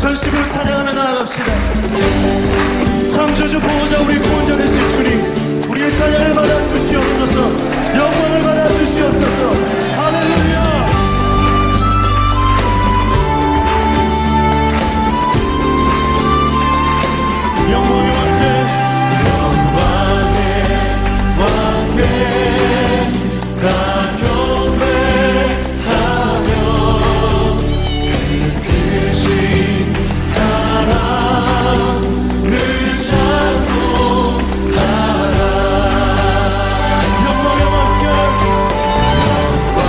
전심으로 찬양하며 나아갑시다. 창조주 보호자 우리 구원자 되신 주님, 우리의 찬양을 받아 주시옵소서. 영광을 받아 주시옵소서. 할렐루야. 영광의 왕께, 영광의 왕께 다 경배하며 그 크신 사랑 늘 찬송하라. 영광의 왕께, 영광의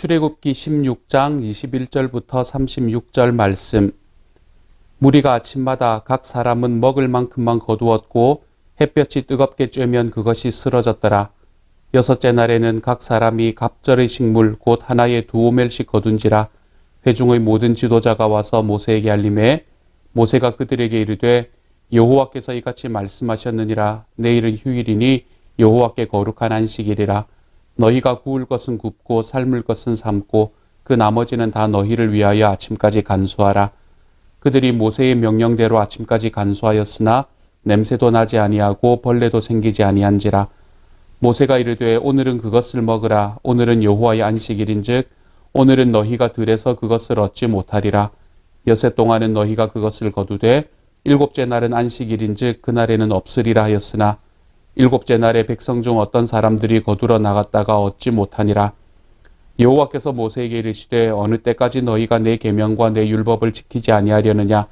출애굽기 16장 21절부터 36절 말씀. 무리가 아침마다 각 사람은 먹을 만큼만 거두었고 햇볕이 뜨겁게 쬐면 그것이 쓰러졌더라. 여섯째 날에는 각 사람이 갑절의 식물 곧 하나에 2오멜씩 거둔지라. 회중의 모든 지도자가 와서 모세에게 알림해 모세가 그들에게 이르되 여호와께서 이같이 말씀하셨느니라. 내일은 휴일이니 여호와께 거룩한 안식일이라. 너희가 구울 것은 굽고 삶을 것은 삶고 그 나머지는 다 너희를 위하여 아침까지 간수하라. 그들이 모세의 명령대로 아침까지 간수하였으나 냄새도 나지 아니하고 벌레도 생기지 아니한지라. 모세가 이르되 오늘은 그것을 먹으라. 오늘은 여호와의 안식일인즉 오늘은 너희가 들에서 그것을 얻지 못하리라. 여섯 동안은 너희가 그것을 거두되 일곱째 날은 안식일인즉 그날에는 없으리라 하였으나 일곱째 날에 백성 중 어떤 사람들이 거두러 나갔다가 얻지 못하니라. 여호와께서 모세에게 이르시되 어느 때까지 너희가 내 계명과 내 율법을 지키지 아니하려느냐.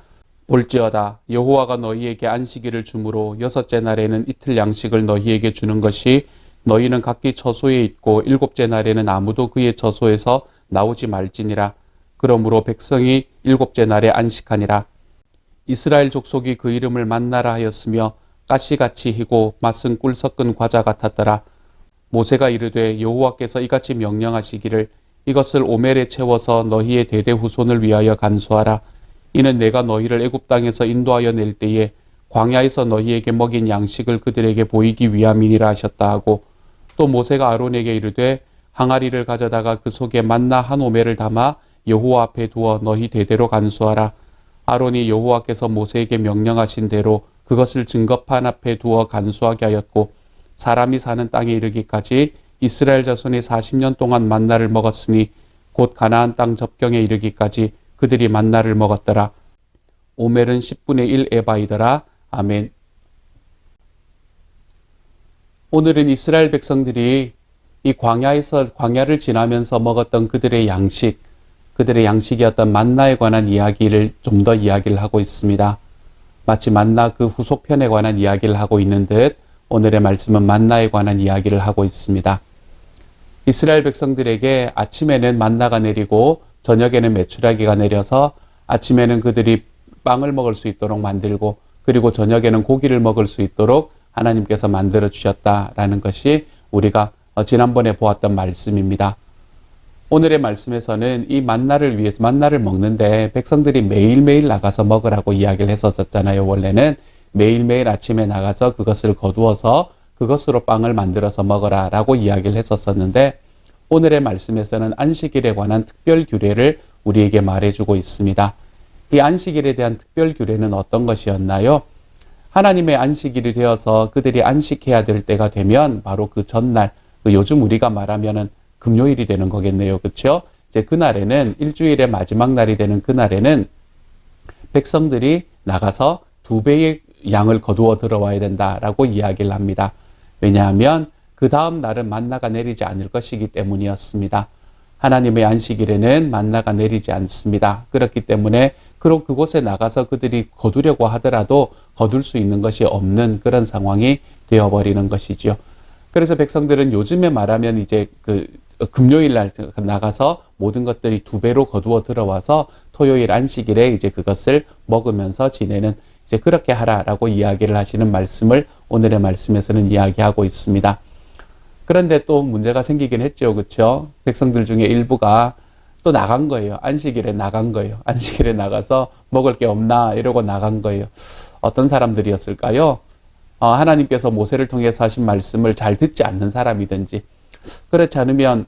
볼지어다 여호와가 너희에게 안식일을 주므로 여섯째 날에는 이틀 양식을 너희에게 주는 것이 너희는 각기 처소에 있고 일곱째 날에는 아무도 그의 처소에서 나오지 말지니라. 그러므로 백성이 일곱째 날에 안식하니라. 이스라엘 족속이 그 이름을 만나라 하였으며 가시같이 희고 맛은 꿀 섞은 과자 같았더라. 모세가 이르되 여호와께서 이같이 명령하시기를 이것을 오멜에 채워서 너희의 대대 후손을 위하여 간수하라. 이는 내가 너희를 애굽 땅에서 인도하여 낼 때에 광야에서 너희에게 먹인 양식을 그들에게 보이기 위함이니라 하셨다 하고 또 모세가 아론에게 이르되 항아리를 가져다가 그 속에 만나 한 오멜을 담아 여호와 앞에 두어 너희 대대로 간수하라. 아론이 여호와께서 모세에게 명령하신 대로 그것을 증거판 앞에 두어 간수하게 하였고 사람이 사는 땅에 이르기까지 이스라엘 자손이 40년 동안 만나를 먹었으니 곧 가나안 땅 접경에 이르기까지 그들이 만나를 먹었더라. 오멜은 10분의 1 에바이더라. 아멘. 오늘은 이스라엘 백성들이 이 광야를 지나면서 먹었던 그들의 양식이었던 만나에 관한 이야기를 좀 더 이야기를 하고 있습니다. 마치 만나 그 후속편에 관한 이야기를 하고 있는 듯 오늘의 말씀은 만나에 관한 이야기를 하고 있습니다. 이스라엘 백성들에게 아침에는 만나가 내리고 저녁에는 메추라기가 내려서 아침에는 그들이 빵을 먹을 수 있도록 만들고 그리고 저녁에는 고기를 먹을 수 있도록 하나님께서 만들어 주셨다라는 것이 우리가 지난번에 보았던 말씀입니다. 오늘의 말씀에서는 이 만나를 위해서 만나를 먹는데 백성들이 매일매일 나가서 먹으라고 이야기를 했었잖아요. 원래는 매일매일 아침에 나가서 그것을 거두어서 그것으로 빵을 만들어서 먹어라 라고 이야기를 했었는데 오늘의 말씀에서는 안식일에 관한 특별 규례를 우리에게 말해주고 있습니다. 이 안식일에 대한 특별 규례는 어떤 것이었나요? 하나님의 안식일이 되어서 그들이 안식해야 될 때가 되면 바로 그 전날, 요즘 우리가 말하면은 금요일이 되는 거겠네요. 그렇죠? 이제 그날에는 일주일의 마지막 날이 되는 그날에는 백성들이 나가서 2배의 양을 거두어 들어와야 된다라고 이야기를 합니다. 왜냐하면 그 다음 날은 만나가 내리지 않을 것이기 때문이었습니다. 하나님의 안식일에는 만나가 내리지 않습니다. 그렇기 때문에 그곳에 나가서 그들이 거두려고 하더라도 거둘 수 있는 것이 없는 그런 상황이 되어버리는 것이죠. 그래서 백성들은 요즘에 말하면 이제 금요일 날 나가서 모든 것들이 2배로 거두어 들어와서 토요일 안식일에 이제 그것을 먹으면서 지내는 이제 그렇게 하라라고 이야기를 하시는 말씀을 오늘의 말씀에서는 이야기하고 있습니다. 그런데 또 문제가 생기긴 했죠. 그렇죠? 백성들 중에 일부가 또 나간 거예요. 안식일에 나간 거예요. 안식일에 나가서 먹을 게 없나 이러고 나간 거예요. 어떤 사람들이었을까요? 하나님께서 모세를 통해서 하신 말씀을 잘 듣지 않는 사람이든지 그렇지 않으면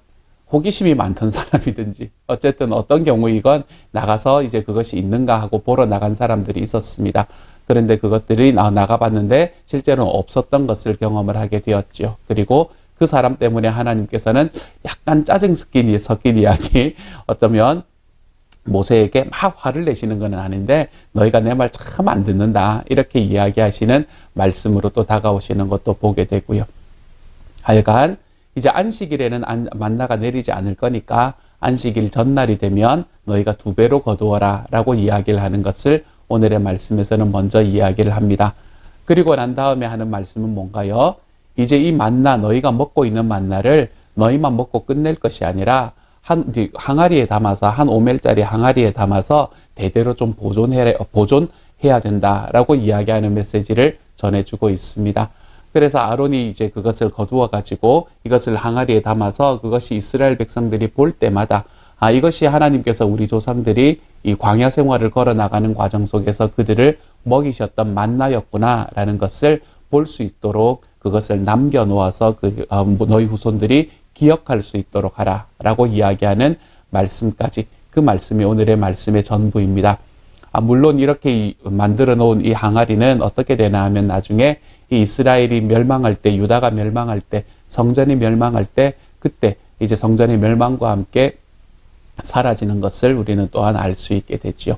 호기심이 많던 사람이든지 어쨌든 어떤 경우이건 나가서 이제 그것이 있는가 하고 보러 나간 사람들이 있었습니다. 그런데 그것들이 나가봤는데 실제로는 없었던 것을 경험을 하게 되었죠. 그리고 그 사람 때문에 하나님께서는 약간 짜증 섞인 이야기 어쩌면 모세에게 막 화를 내시는 건 아닌데 너희가 내 말 참 안 듣는다 이렇게 이야기하시는 말씀으로 또 다가오시는 것도 보게 되고요. 하여간 이제 안식일에는 만나가 내리지 않을 거니까 안식일 전날이 되면 너희가 2배로 거두어라 라고 이야기를 하는 것을 오늘의 말씀에서는 먼저 이야기를 합니다. 그리고 난 다음에 하는 말씀은 뭔가요? 이제 이 만나 너희가 먹고 있는 만나를 너희만 먹고 끝낼 것이 아니라 항아리에 담아서 한 오멜짜리 항아리에 담아서 대대로 좀 보존해야 된다라고 이야기하는 메시지를 전해주고 있습니다. 그래서 아론이 이제 그것을 거두어 가지고 이것을 항아리에 담아서 그것이 이스라엘 백성들이 볼 때마다 이것이 하나님께서 우리 조상들이 이 광야 생활을 걸어 나가는 과정 속에서 그들을 먹이셨던 만나였구나라는 것을 볼 수 있도록 그것을 남겨 놓아서 너희 후손들이 기억할 수 있도록 하라라고 이야기하는 말씀까지, 그 말씀이 오늘의 말씀의 전부입니다. 물론 이렇게 만들어 놓은 이 항아리는 어떻게 되나 하면 나중에 이 이스라엘이 멸망할 때, 유다가 멸망할 때, 성전이 멸망할 때, 그때 이제 성전의 멸망과 함께 사라지는 것을 우리는 또한 알 수 있게 되지요.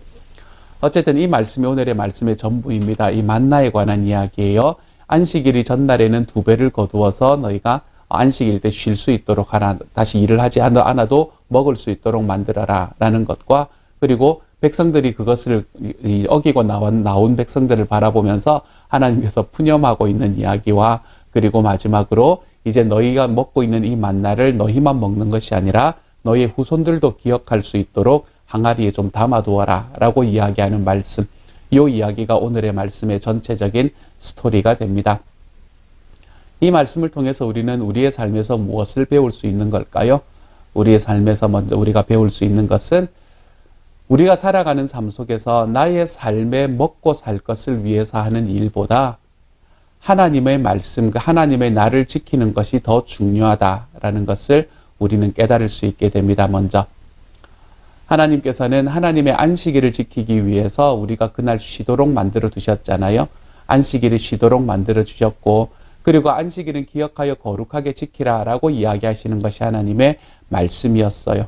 어쨌든 이 말씀이 오늘의 말씀의 전부입니다. 이 만나에 관한 이야기예요. 안식일이 전날에는 2배를 거두어서 너희가 안식일 때 쉴 수 있도록 하라. 다시 일을 하지 않아도 먹을 수 있도록 만들어라 라는 것과, 그리고 백성들이 그것을 어기고 나온 백성들을 바라보면서 하나님께서 푸념하고 있는 이야기와, 그리고 마지막으로 이제 너희가 먹고 있는 이 만나를 너희만 먹는 것이 아니라 너희의 후손들도 기억할 수 있도록 항아리에 좀 담아두어라 라고 이야기하는 말씀, 이 이야기가 오늘의 말씀의 전체적인 스토리가 됩니다. 이 말씀을 통해서 우리는 우리의 삶에서 무엇을 배울 수 있는 걸까요? 우리의 삶에서 먼저 우리가 배울 수 있는 것은, 우리가 살아가는 삶 속에서 나의 삶에 먹고 살 것을 위해서 하는 일보다 하나님의 말씀, 하나님의 나를 지키는 것이 더 중요하다라는 것을 우리는 깨달을 수 있게 됩니다. 먼저 하나님께서는 하나님의 안식일을 지키기 위해서 우리가 그날 쉬도록 만들어 두셨잖아요. 안식일을 쉬도록 만들어 주셨고, 그리고 안식일은 기억하여 거룩하게 지키라라고 이야기하시는 것이 하나님의 말씀이었어요.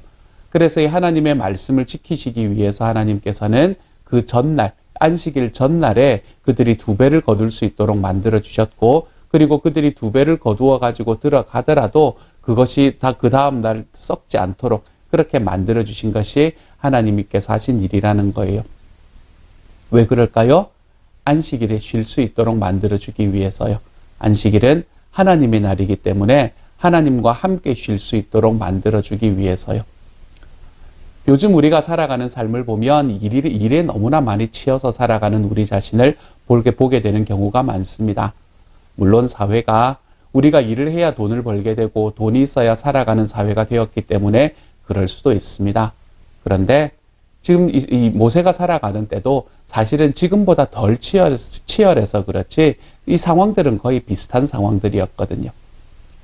그래서 이 하나님의 말씀을 지키시기 위해서 하나님께서는 그 전날, 안식일 전날에 그들이 2배를 거둘 수 있도록 만들어 주셨고, 그리고 그들이 2배를 거두어 가지고 들어가더라도 그것이 다 그 다음 날 썩지 않도록 그렇게 만들어 주신 것이 하나님께서 하신 일이라는 거예요. 왜 그럴까요? 안식일에 쉴 수 있도록 만들어 주기 위해서요. 안식일은 하나님의 날이기 때문에 하나님과 함께 쉴 수 있도록 만들어 주기 위해서요. 요즘 우리가 살아가는 삶을 보면 일에 너무나 많이 치여서 살아가는 우리 자신을 보게 되는 경우가 많습니다. 물론 사회가 우리가 일을 해야 돈을 벌게 되고 돈이 있어야 살아가는 사회가 되었기 때문에 그럴 수도 있습니다. 그런데 지금 이 모세가 살아가는 때도 사실은 지금보다 덜 치열해서 그렇지 이 상황들은 거의 비슷한 상황들이었거든요.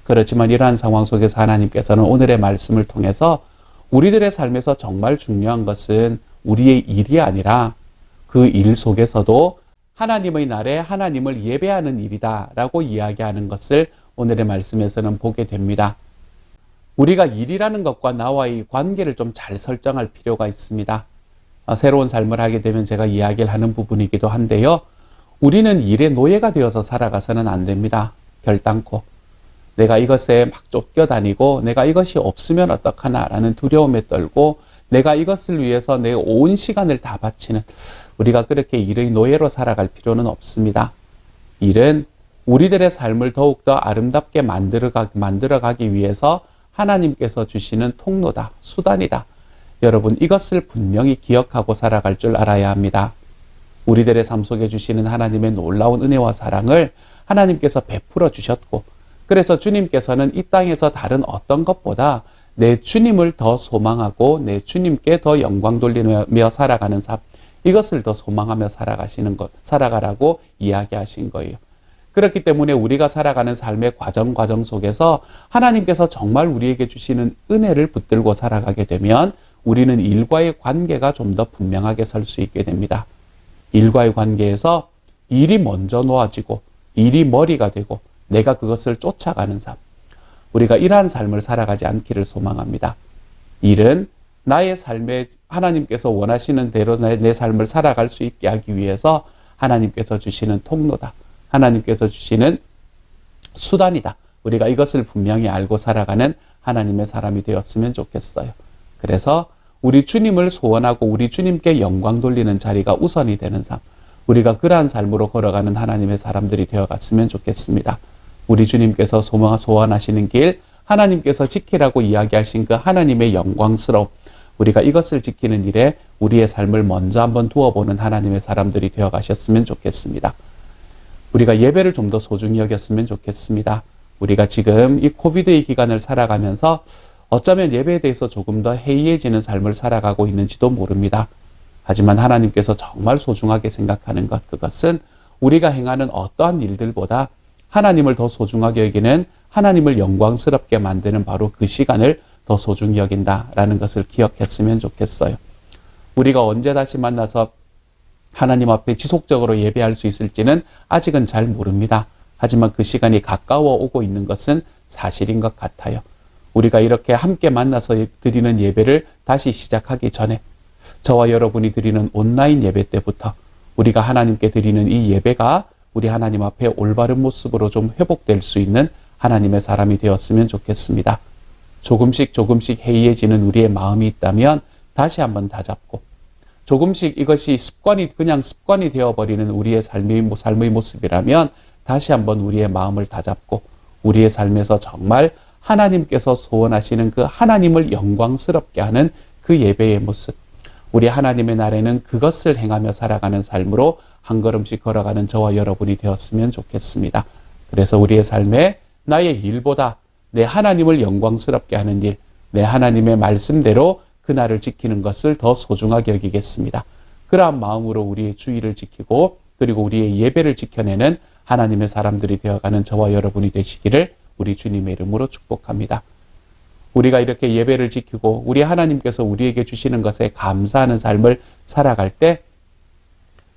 그렇지만 이러한 상황 속에서 하나님께서는 오늘의 말씀을 통해서 우리들의 삶에서 정말 중요한 것은 우리의 일이 아니라 그 일 속에서도 하나님의 날에 하나님을 예배하는 일이다라고 이야기하는 것을 오늘의 말씀에서는 보게 됩니다. 우리가 일이라는 것과 나와의 관계를 좀 잘 설정할 필요가 있습니다. 새로운 삶을 하게 되면 제가 이야기를 하는 부분이기도 한데요. 우리는 일의 노예가 되어서 살아가서는 안 됩니다. 결단코. 내가 이것에 막 쫓겨다니고 내가 이것이 없으면 어떡하나라는 두려움에 떨고 내가 이것을 위해서 내 온 시간을 다 바치는, 우리가 그렇게 일의 노예로 살아갈 필요는 없습니다. 일은 우리들의 삶을 더욱더 아름답게 만들어가기 위해서 하나님께서 주시는 통로다, 수단이다. 여러분, 이것을 분명히 기억하고 살아갈 줄 알아야 합니다. 우리들의 삶 속에 주시는 하나님의 놀라운 은혜와 사랑을 하나님께서 베풀어 주셨고, 그래서 주님께서는 이 땅에서 다른 어떤 것보다 내 주님을 더 소망하고 내 주님께 더 영광 돌리며 살아가는 삶, 이것을 더 소망하며 살아가라고 이야기하신 거예요. 그렇기 때문에 우리가 살아가는 삶의 과정 속에서 하나님께서 정말 우리에게 주시는 은혜를 붙들고 살아가게 되면 우리는 일과의 관계가 좀 더 분명하게 설 수 있게 됩니다. 일과의 관계에서 일이 먼저 놓아지고 일이 머리가 되고 내가 그것을 쫓아가는 삶, 우리가 이러한 삶을 살아가지 않기를 소망합니다. 일은 나의 삶에 하나님께서 원하시는 대로 내 삶을 살아갈 수 있게 하기 위해서 하나님께서 주시는 통로다. 하나님께서 주시는 수단이다. 우리가 이것을 분명히 알고 살아가는 하나님의 사람이 되었으면 좋겠어요. 그래서 우리 주님을 소원하고 우리 주님께 영광 돌리는 자리가 우선이 되는 삶, 우리가 그러한 삶으로 걸어가는 하나님의 사람들이 되어갔으면 좋겠습니다. 우리 주님께서 소원하시는 길, 하나님께서 지키라고 이야기하신 그 하나님의 영광스러움, 우리가 이것을 지키는 일에 우리의 삶을 먼저 한번 두어보는 하나님의 사람들이 되어 가셨으면 좋겠습니다. 우리가 예배를 좀 더 소중히 여겼으면 좋겠습니다. 우리가 지금 이 코비드의 기간을 살아가면서 어쩌면 예배에 대해서 조금 더 해이해지는 삶을 살아가고 있는지도 모릅니다. 하지만 하나님께서 정말 소중하게 생각하는 것, 그것은 우리가 행하는 어떠한 일들보다 하나님을 더 소중하게 여기는, 하나님을 영광스럽게 만드는 바로 그 시간을 더 소중히 여긴다라는 것을 기억했으면 좋겠어요. 우리가 언제 다시 만나서 하나님 앞에 지속적으로 예배할 수 있을지는 아직은 잘 모릅니다. 하지만 그 시간이 가까워 오고 있는 것은 사실인 것 같아요. 우리가 이렇게 함께 만나서 드리는 예배를 다시 시작하기 전에 저와 여러분이 드리는 온라인 예배 때부터 우리가 하나님께 드리는 이 예배가 우리 하나님 앞에 올바른 모습으로 좀 회복될 수 있는 하나님의 사람이 되었으면 좋겠습니다. 조금씩 해이해지는 우리의 마음이 있다면 다시 한번 다잡고, 조금씩 이것이 그냥 습관이 되어버리는 우리의 삶의 모습이라면 다시 한번 우리의 마음을 다잡고, 우리의 삶에서 정말 하나님께서 소원하시는 그 하나님을 영광스럽게 하는 그 예배의 모습, 우리 하나님의 날에는 그것을 행하며 살아가는 삶으로 한 걸음씩 걸어가는 저와 여러분이 되었으면 좋겠습니다. 그래서 우리의 삶에 나의 일보다 내 하나님을 영광스럽게 하는 일, 내 하나님의 말씀대로 그날을 지키는 것을 더 소중하게 여기겠습니다. 그러한 마음으로 우리의 주의를 지키고 그리고 우리의 예배를 지켜내는 하나님의 사람들이 되어가는 저와 여러분이 되시기를 우리 주님의 이름으로 축복합니다. 우리가 이렇게 예배를 지키고 우리 하나님께서 우리에게 주시는 것에 감사하는 삶을 살아갈 때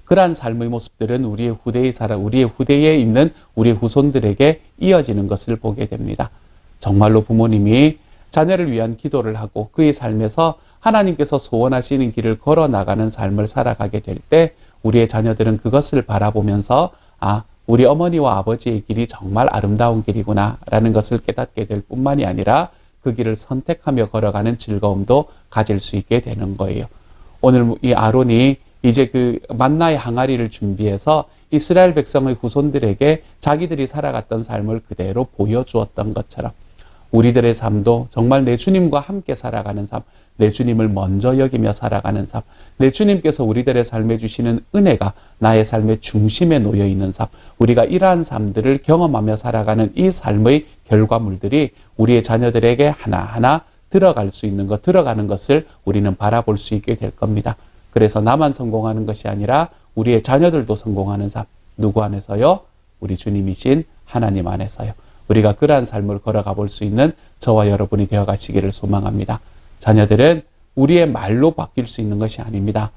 그러한 삶의 모습들은 우리의 후대에 있는 우리의 후손들에게 이어지는 것을 보게 됩니다. 정말로 부모님이 자녀를 위한 기도를 하고 그의 삶에서 하나님께서 소원하시는 길을 걸어 나가는 삶을 살아가게 될 때 우리의 자녀들은 그것을 바라보면서 우리 어머니와 아버지의 길이 정말 아름다운 길이구나 라는 것을 깨닫게 될 뿐만이 아니라 그 길을 선택하며 걸어가는 즐거움도 가질 수 있게 되는 거예요. 오늘 이 아론이 이제 그 만나의 항아리를 준비해서 이스라엘 백성의 후손들에게 자기들이 살아갔던 삶을 그대로 보여주었던 것처럼 우리들의 삶도 정말 내 주님과 함께 살아가는 삶, 내 주님을 먼저 여기며 살아가는 삶, 내 주님께서 우리들의 삶에 주시는 은혜가 나의 삶의 중심에 놓여 있는 삶, 우리가 이러한 삶들을 경험하며 살아가는 이 삶의 결과물들이 우리의 자녀들에게 하나하나 들어가는 것을 우리는 바라볼 수 있게 될 겁니다. 그래서 나만 성공하는 것이 아니라 우리의 자녀들도 성공하는 삶, 누구 안에서요? 우리 주님이신 하나님 안에서요. 우리가 그러한 삶을 걸어가 볼 수 있는 저와 여러분이 되어 가시기를 소망합니다. 자녀들은 우리의 말로 바뀔 수 있는 것이 아닙니다.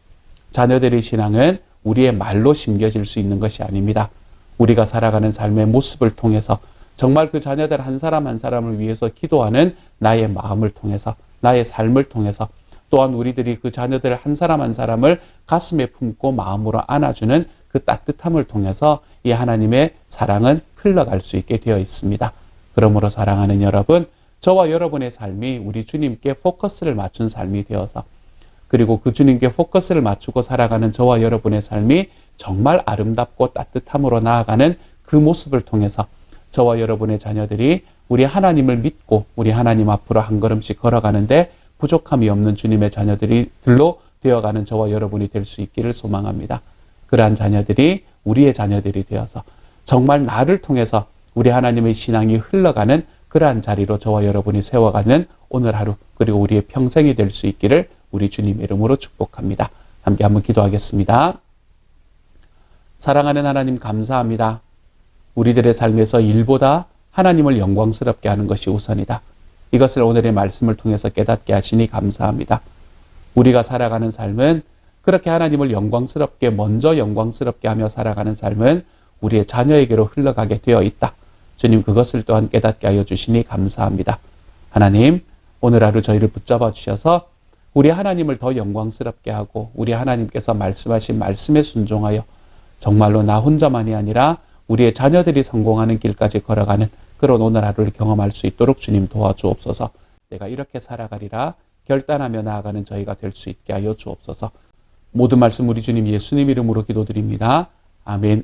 자녀들의 신앙은 우리의 말로 심겨질 수 있는 것이 아닙니다. 우리가 살아가는 삶의 모습을 통해서 정말 그 자녀들 한 사람 한 사람을 위해서 기도하는 나의 마음을 통해서, 나의 삶을 통해서, 또한 우리들이 그 자녀들 한 사람 한 사람을 가슴에 품고 마음으로 안아주는 그 따뜻함을 통해서 이 하나님의 사랑은 흘러갈 수 있게 되어 있습니다. 그러므로 사랑하는 여러분, 저와 여러분의 삶이 우리 주님께 포커스를 맞춘 삶이 되어서, 그리고 그 주님께 포커스를 맞추고 살아가는 저와 여러분의 삶이 정말 아름답고 따뜻함으로 나아가는 그 모습을 통해서 저와 여러분의 자녀들이 우리 하나님을 믿고 우리 하나님 앞으로 한 걸음씩 걸어가는데 부족함이 없는 주님의 자녀들로 되어가는 저와 여러분이 될 수 있기를 소망합니다. 그러한 자녀들이 우리의 자녀들이 되어서 정말 나를 통해서 우리 하나님의 신앙이 흘러가는 그러한 자리로 저와 여러분이 세워가는 오늘 하루 그리고 우리의 평생이 될 수 있기를 우리 주님의 이름으로 축복합니다. 함께 한번 기도하겠습니다. 사랑하는 하나님 감사합니다. 우리들의 삶에서 일보다 하나님을 영광스럽게 하는 것이 우선이다. 이것을 오늘의 말씀을 통해서 깨닫게 하시니 감사합니다. 우리가 살아가는 삶은 그렇게 하나님을 먼저 영광스럽게 하며 살아가는 삶은 우리의 자녀에게로 흘러가게 되어 있다. 주님 그것을 또한 깨닫게 하여 주시니 감사합니다. 하나님 오늘 하루 저희를 붙잡아 주셔서 우리 하나님을 더 영광스럽게 하고 우리 하나님께서 말씀하신 말씀에 순종하여 정말로 나 혼자만이 아니라 우리의 자녀들이 성공하는 길까지 걸어가는 그런 오늘 하루를 경험할 수 있도록 주님 도와주옵소서. 내가 이렇게 살아가리라 결단하며 나아가는 저희가 될 수 있게 하여 주옵소서. 모든 말씀 우리 주님 예수님 이름으로 기도드립니다. 아멘.